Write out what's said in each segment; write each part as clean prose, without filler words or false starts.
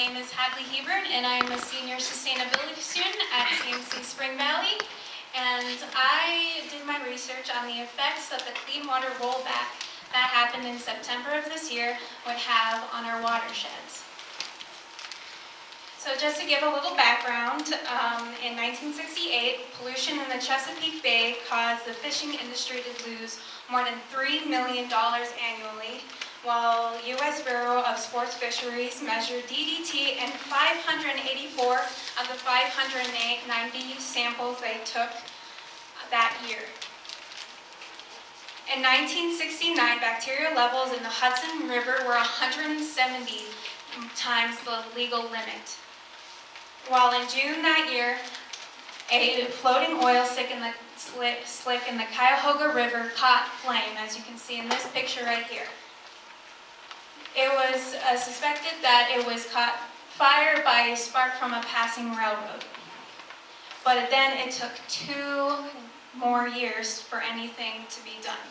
name is Hadley Hebron, and I'm a senior sustainability student at CMC Spring Valley. And I did my research on the effects that the clean water rollback that happened in September of this year would have on our watersheds. So just to give a little background, in 1968, pollution in the Chesapeake Bay caused the fishing industry to lose more than $3 million annually, while U.S. Bureau of Sports Fisheries measured DDT in 584 of the 590 samples they took that year. In 1969, bacteria levels in the Hudson River were 170 times the legal limit. While in June that year, a floating oil slick in the Cuyahoga River caught flame, as you can see in this picture right here. It was suspected that it was caught fire by a spark from a passing railroad. But then it took 2 more years for anything to be done.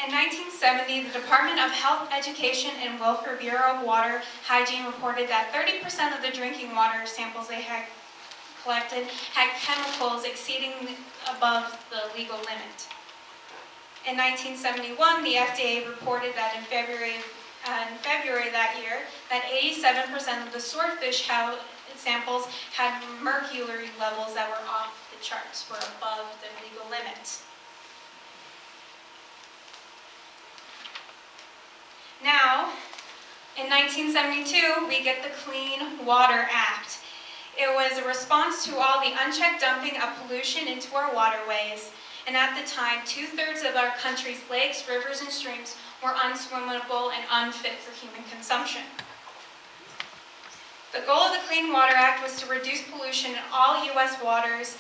In 1970, the Department of Health, Education, and Welfare Bureau of Water Hygiene reported that 30% of the drinking water samples they had collected had chemicals exceeding above the legal limit. In 1971, the FDA reported that in February that year, that 87% of the swordfish samples had mercury levels that were off the charts, were above the legal limit. Now, in 1972, we get the Clean Water Act. It was a response to all the unchecked dumping of pollution into our waterways, and at the time, 2/3 of our country's lakes, rivers, and streams were unswimmable and unfit for human consumption. The goal of the Clean Water Act was to reduce pollution in all U.S. waters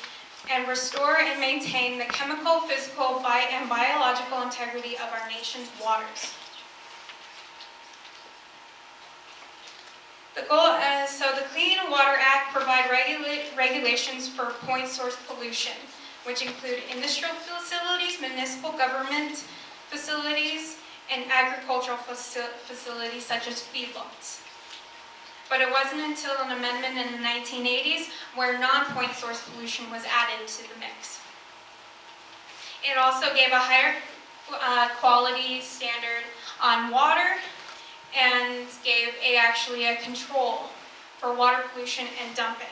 and restore and maintain the chemical, physical, and biological integrity of our nation's waters. So the Clean Water Act provides regulations for point source pollution, which include industrial facilities, municipal government facilities, and agricultural facilities such as feedlots. But it wasn't until an amendment in the 1980s where non-point source pollution was added to the mix. It also gave a higher quality standard on water and gave actually a control for water pollution and dumping.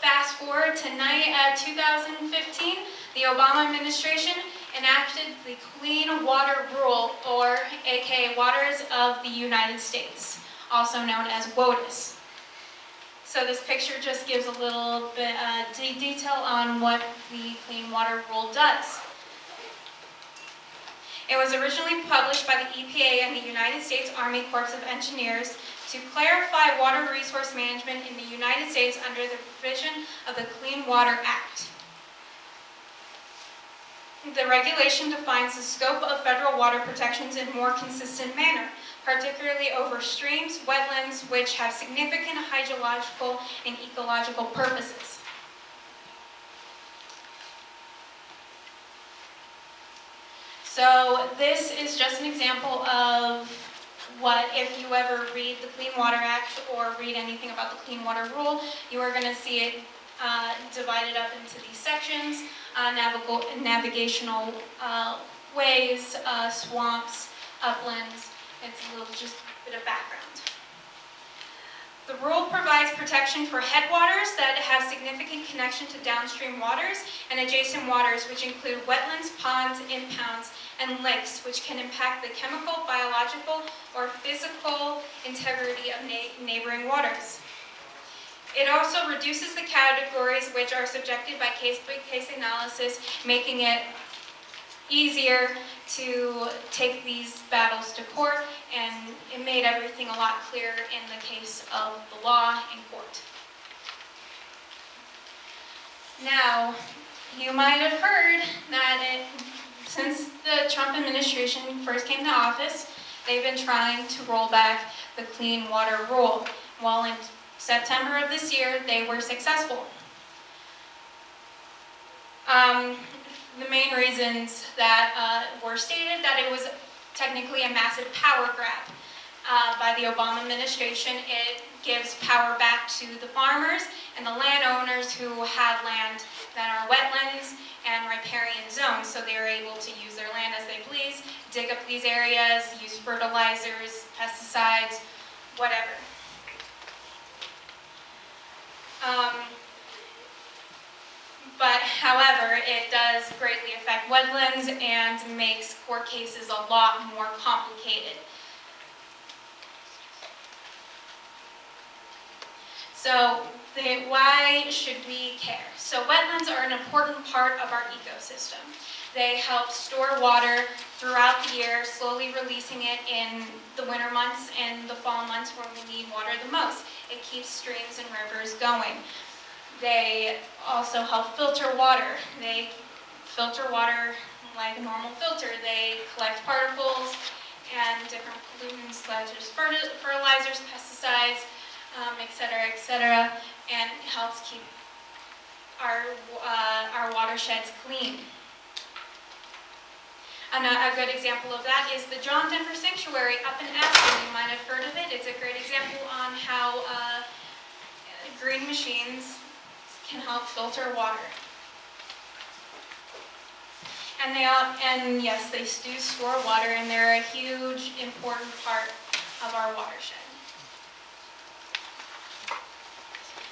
Fast forward to 2015, the Obama administration enacted the Clean Water Rule, or aka Waters of the United States, also known as WOTUS. So this picture just gives a little bit detail on what the Clean Water Rule does. It was originally published by the EPA and the United States Army Corps of Engineers to clarify water resource management in the United States under the provision of the Clean Water Act. The regulation defines the scope of federal water protections in a more consistent manner, particularly over streams, wetlands, which have significant hydrological and ecological purposes. So this is just an example of what, if you ever read the Clean Water Act or read anything about the Clean Water Rule, you are going to see it divided up into these sections, navigational ways, swamps, uplands. It's a little just bit of background. The rule provides protection for headwaters that have significant connection to downstream waters and adjacent waters, which include wetlands, ponds, impounds, and lakes, which can impact the chemical, biological, or physical integrity of neighboring waters. It also reduces the categories which are subjected by case-by-case analysis, making it easier to take these battles to court, and it made everything a lot clearer in the case of the law in court. Now, you might have heard that since the Trump administration first came to office, they've been trying to roll back the Clean Water Rule. Well, in September of this year, they were successful. the main reasons that were stated, that it was technically a massive power grab by the Obama administration. It gives power back to the farmers and the landowners who have land that are wetlands and riparian zones, so they are able to use their land as they please, dig up these areas, use fertilizers, pesticides, whatever. But however, it does greatly affect wetlands and makes court cases a lot more complicated. So why should we care? So wetlands are an important part of our ecosystem. They help store water throughout the year, slowly releasing it in the winter months and the fall months when we need water the most. It keeps streams and rivers going. They also help filter water. They filter water like a normal filter. They collect particles and different pollutants such as fertilizers, pesticides, et cetera, and it helps keep our watersheds clean. A good example of that is the John Denver Sanctuary up in Aspen. You might have heard of it. It's a great example on how green machines can help filter water. And yes, they do store water, and they're a huge, important part of our watershed.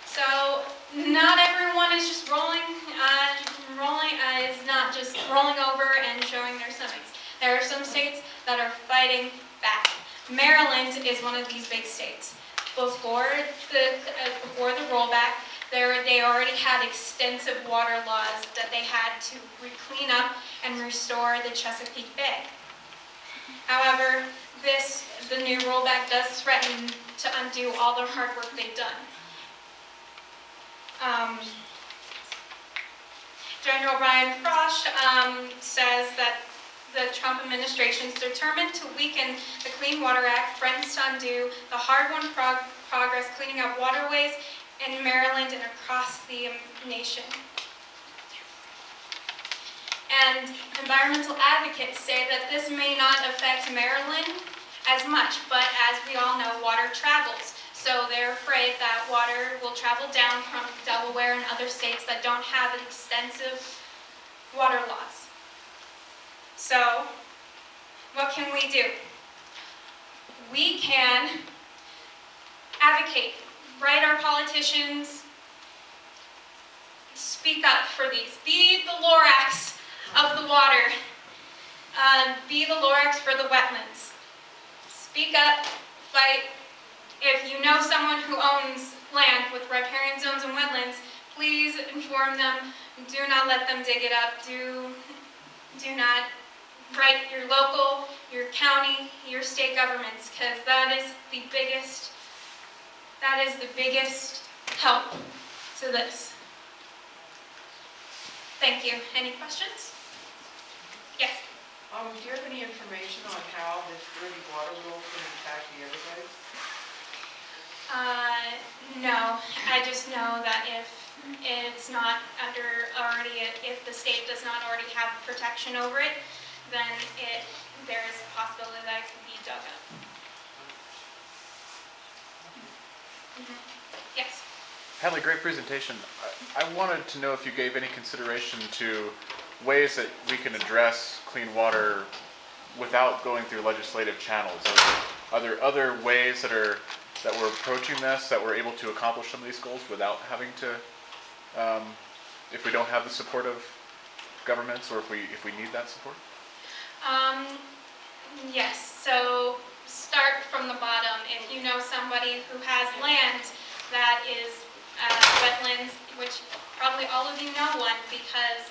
So not everyone is just is not just rolling over and showing their stomachs. There are some states that are fighting back. Maryland is one of these big states. Before the rollback, they already had extensive water laws that they had to clean up and restore the Chesapeake Bay. However, the new rollback does threaten to undo all the hard work they've done. General Brian Frosch says that the Trump administration is determined to weaken the Clean Water Act, threatens to undo the hard-won progress cleaning up waterways in Maryland and across the nation. And environmental advocates say that this may not affect Maryland as much, but as we all know, water travels. So they're afraid that water will travel down from Delaware and other states that don't have extensive water laws. So what can we do? We can advocate, write our politicians, speak up for these. Be the Lorax of the water. Be the Lorax for the wetlands. Speak up, fight. If you know someone who owns land with riparian zones and wetlands, please inform them. Do not let them dig it up. Do not write your local, your county, your state governments, because that is the biggest help to this. Thank you. Any questions? Yes? Do you have any information on how this dirty water rule can impact the Everglades? No, I just know that if it's not if the state does not already have protection over it, then there is a possibility that it could be dug up. Yes? Hadley, great presentation. I wanted to know if you gave any consideration to ways that we can address clean water without going through legislative channels. Are there other ways that we're approaching this, that we're able to accomplish some of these goals without having to, if we don't have the support of governments, or if we need that support? Yes, so start from the bottom. If you know somebody who has land that is wetlands, which probably all of you know one, because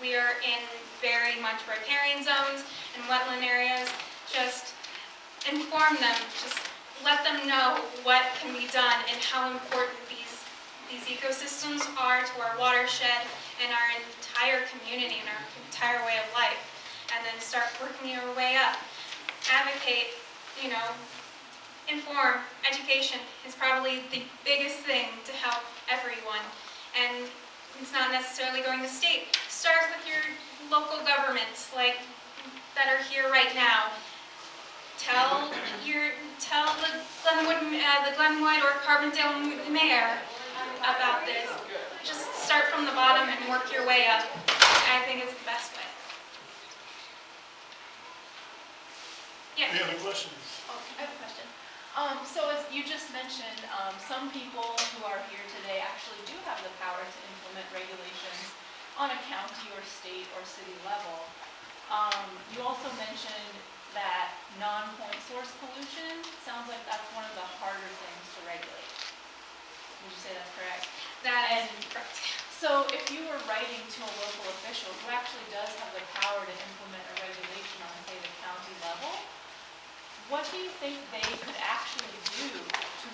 we are in very much riparian zones and wetland areas, just inform them, just let them know what can be done and how important these ecosystems are to our watershed and our entire community and our entire way of life. And then start working your way up. Advocate, inform. Education is probably the biggest thing to help everyone. And it's not necessarily going to state. start with your local governments, like, that are here right now. Tell the Glenwood or Carbondale mayor about this. Just start from the bottom and work your way up. I think it's the best way. Yeah. Any other questions? Oh, I have a question. So as you just mentioned, some people who are here today actually do have the power to implement regulations on a county or state or city level. You also mentioned that non-point source pollution sounds like that's one of the harder things to regulate. Would you say that's correct? That is correct. So if you were writing to a local official who actually does have the power to implement a regulation on, say, the county level, what do you think they could actually do to